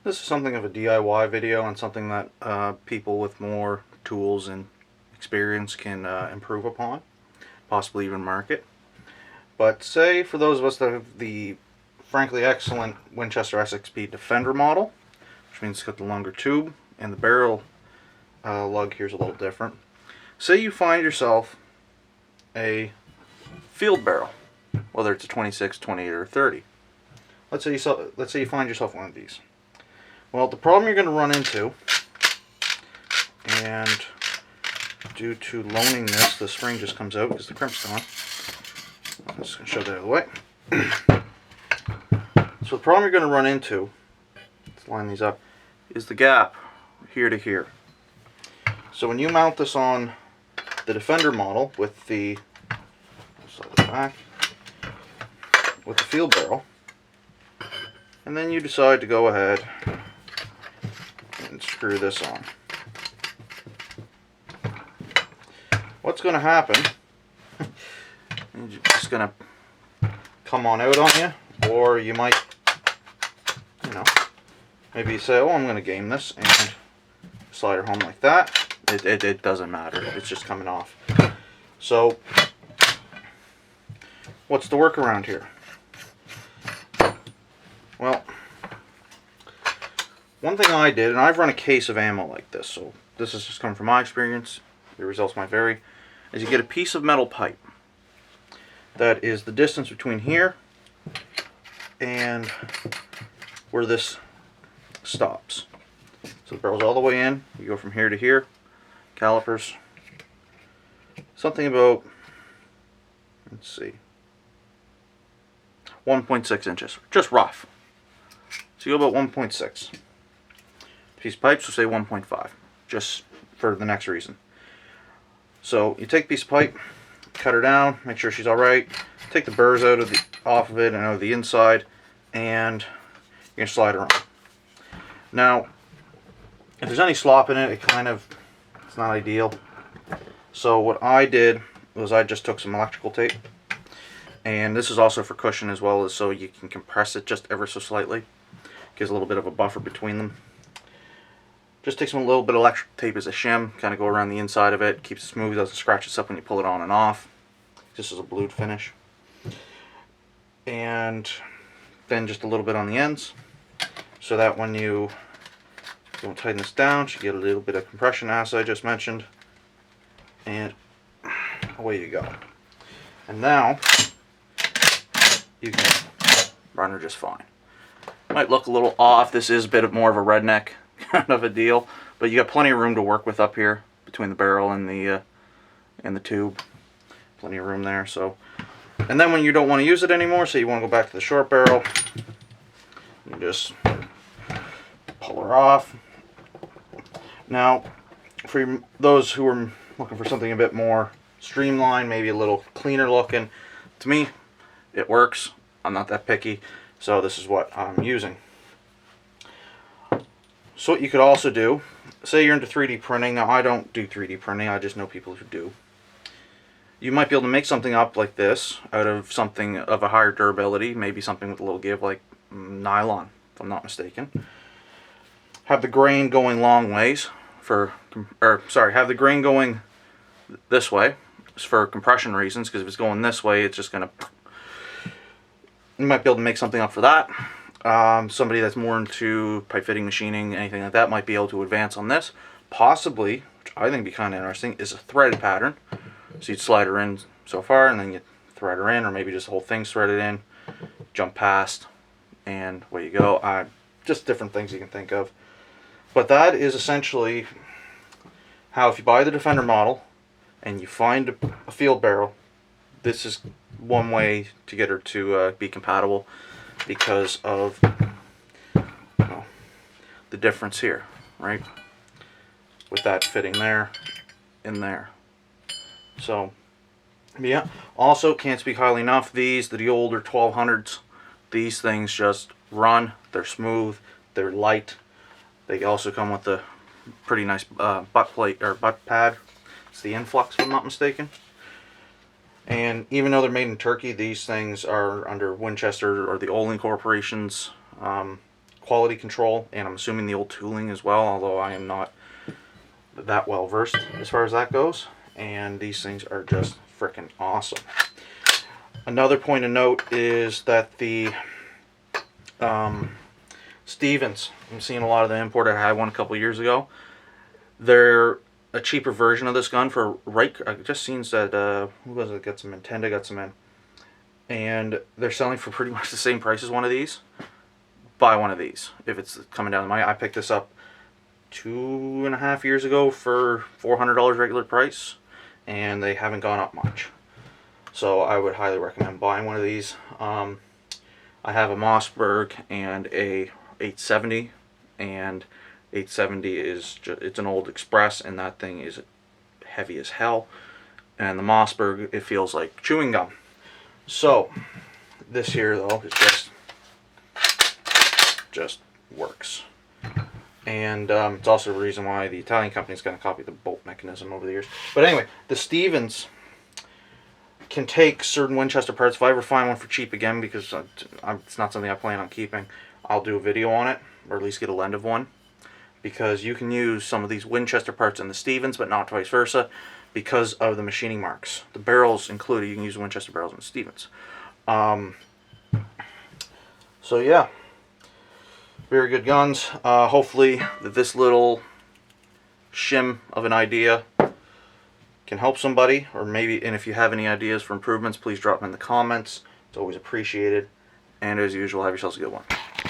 This is something of a DIY video and something that people with more tools and experience can improve upon, possibly even market. But say for those of us that have the frankly excellent Winchester SXP Defender model, which means it's got the longer tube and the barrel lug here's a little different. Say you find yourself a field barrel, whether it's a 26, 28, or 30. Let's say you find yourself one of these. Well, the problem you're going to run into, and due to loaning this, the spring just comes out because the crimp's gone. I'm just going to shove that out of the way. So the problem you're going to run into, let's line these up, is the gap here to here. So when you mount this on the Defender model with the back, with the field barrel, and then you decide to go ahead and screw this on. What's going to happen, it's just going to come on out on you, or you might, maybe you say, oh, I'm going to game this, and slide her home like that. It doesn't matter, it's just coming off. So, what's the workaround here? Well, one thing I did, and I've run a case of ammo like this, so this is just coming from my experience, the results might vary, is you get a piece of metal pipe that is the distance between here and where this stops. So the barrel's all the way in, you go from here to here, calipers, something about, let's see, 1.6 inches, just rough. So you go about 1.6. Piece of pipe, so say 1.5, just for the next reason. So you take a piece of pipe, cut her down, make sure she's alright, take the burrs off of it and out of the inside, and you're going to slide her on. Now, if there's any slop in it, it's not ideal. So what I did was I just took some electrical tape, and this is also for cushion as well as so you can compress it just ever so slightly. Gives a little bit of a buffer between them. Just take some little bit of electrical tape as a shim, kind of go around the inside of it, keeps it smooth, doesn't scratch us up when you pull it on and off. This is a blued finish. And then just a little bit on the ends, so that when you don't tighten this down, you get a little bit of compression as I just mentioned, and away you go. And now you can run her just fine. Might look a little off. This is a bit more of a redneck kind of a deal, but you got plenty of room to work with up here between the barrel and the tube. Plenty of room there. So, and then when you don't want to use it anymore, so you want to go back to the short barrel, you just pull her off. Now, for those who are looking for something a bit more streamlined, maybe a little cleaner looking, to me, it works. I'm not that picky, so this is what I'm using. So what you could also do, say you're into 3D printing. Now I don't do 3D printing, I just know people who do. You might be able to make something up like this out of something of a higher durability, maybe something with a little give like nylon, if I'm not mistaken. Have the grain going long ways have the grain going this way for compression reasons, because if it's going this way, it's just going to, you might be able to make something up for that. Somebody that's more into pipe fitting, machining, anything like that might be able to advance on this. Possibly, which I think would be kind of interesting, is a threaded pattern. So you'd slide her in so far, and then you thread her in, or maybe just the whole thing's threaded in, jump past, and away you go. Just different things you can think of. But that is essentially how, if you buy the Defender model and you find a field barrel, this is one way to get her to be compatible, because of the difference here, right? With that fitting there, in there. So, yeah. Also, can't speak highly enough. The older 1200s, these things just run. They're smooth. They're light. They also come with a pretty nice butt plate or butt pad. It's the Influx, if I'm not mistaken. And even though they're made in Turkey, these things are under Winchester or the Olin Corporation's quality control, and I'm assuming the old tooling as well, although I am not that well versed as far as that goes. And these things are just freaking awesome. Another point of note is that the Stevens, I'm seeing a lot of the imported. I had one a couple years ago. They're a cheaper version of this gun for I just seen that who was it got some in? Tenda got some in, and they're selling for pretty much the same price as one of these. Buy one of these if it's coming down to money. I picked this up 2.5 years ago for $400 regular price, and they haven't gone up much. So I would highly recommend buying one of these. I have a Mossberg and a 870, and 870 is it's an old Express, and that thing is heavy as hell. And the Mossberg, it feels like chewing gum. So this here though is just works. And it's also the reason why the Italian company is going to copy the bolt mechanism over the years. But anyway, the Stevens can take certain Winchester parts. If I ever find one for cheap again, because it's not something I plan on keeping, I'll do a video on it, or at least get a lend of one. Because you can use some of these Winchester parts in the Stevens, but not vice versa, because of the machining marks. The barrels included, you can use Winchester barrels in the Stevens. So yeah. Very good guns. Hopefully this little shim of an idea can help somebody, or maybe, and if you have any ideas for improvements, please drop them in the comments. It's always appreciated. And as usual, have yourselves a good one.